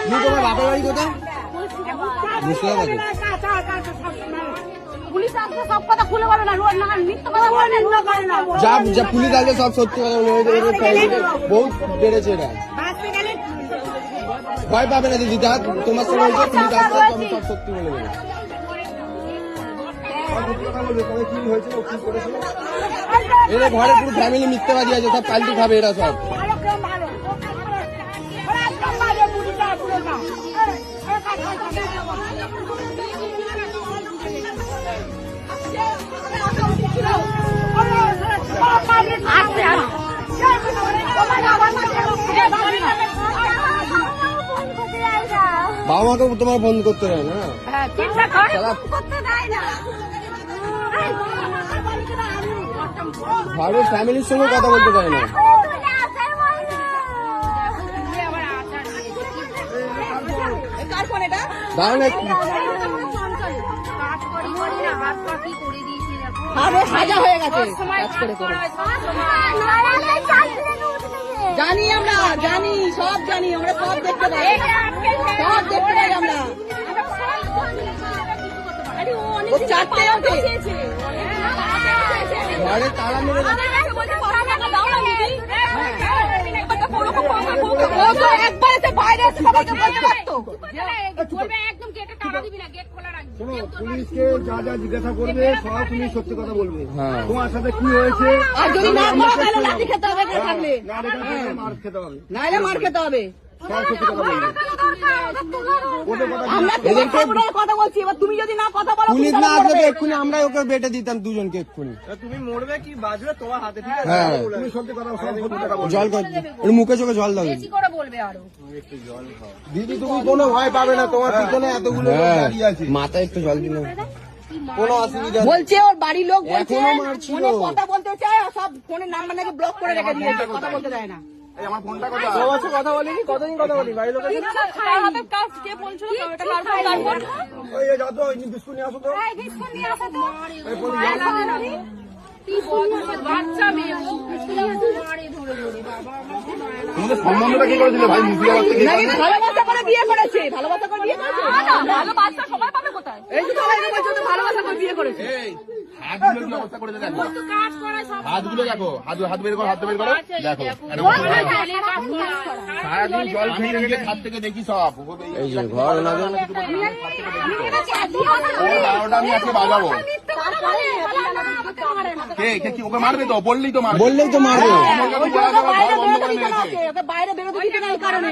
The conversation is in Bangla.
তোমার বাপের বাড়ি কোথায়? মুর্শিদাবাদে। পুলিশ আসলে সব কথা খুলে বলে না, মিথ্যা কথা বলে না। যা পুলিশ আসবে সব সত্যি কথা বলে, বহুত বেড়েছে এটা। ভয় পাবে না দিদি, যা তোমার সঙ্গে হয়েছে পুলিশ আসবে আমি সব সত্যি বলে দেবো। এরা ঘরে পুরো ফ্যামিলি মিথ্যাবাদী আছে, সব পাল্টি খাবে এরা সব। বাবা মাকে তোমার বন্ধ করতে দেয় না, ঘরের ফ্যামিলির সঙ্গে কথা বলতে দেয় না। সাজা হয়ে গেছে, জানি আমরা, জানি সব জানি আমরা, সব দেখতে পাই, সব দেখতে পাই আমরা। চারটে ঘরে তালা মেরে পুলিশকে যা যা জিজ্ঞাসা করবে সব তুমি সত্যি কথা বলবে, তোমার সাথে কি হয়েছে। আর যদি না লাঠি খেতে হবে, থাকলে মার খেতে হবে, নাইলে মার খেতে হবে। সব সত্যি কথা বলবে। আমরা কথা বলছি, এবার তুমি যদি না কথা বলো, পুলিশ না আসলে তো এক্ষুনি আমরা ওকে বেটে দিতাম দুজনকে এক্ষুনি। তুমি মরবে কি বাঁচবে তোমার হাতে, ঠিক আছে? হ্যাঁ তুমি সত্যি কথা, সব সত্যি কথা বলবে। জল কর, একটু মুখে চোখে জল দাও দিদি, তুমি কোনো ভয় পাবে না, তোমার পিছনে এতগুলো লোক দাঁড়িয়ে আছে। মাথায় একটু জল দিলাম, কোনো অসুবিধা নেই। বলছে ওর বাড়ির লোক বলছে এখনো মারছিল। ফোনে কথা বলতে চায়, আর সব ফোনের নাম্বার নাকি ব্লক করে রেখে দিয়েছে, কথা বলতে দেয় না। আমার ফোনটা কথা বলিনি, কতদিন কথা বলি বাড়ির লোকের সম্বন্ধটা কি করেছিল ভাই? ভালোবাসা করে বিয়ে করেছে, ভালোবাসা করে বিয়ে করেছে, ভালোবাসা সবাই পাবে কোথায়? এই যে সবাই বলছে তো ভালোবাসা করে বিয়ে করেছে। হাতগুলো কি অবস্থা করেছে দেখো, হাতগুলো দেখো, হাত বের করো, হাত বের করো, দেখো সারাদিন জল খেয়ে নিজের হাত থেকে দেখি সব। এই যে ঘর না আমি আজকে বাজাবো। কে কি ওকে মারবে তো? বললেই তো মারবে, বললেই তো মারবে। বাইরে বেরোতে দিতে না, এই কারণে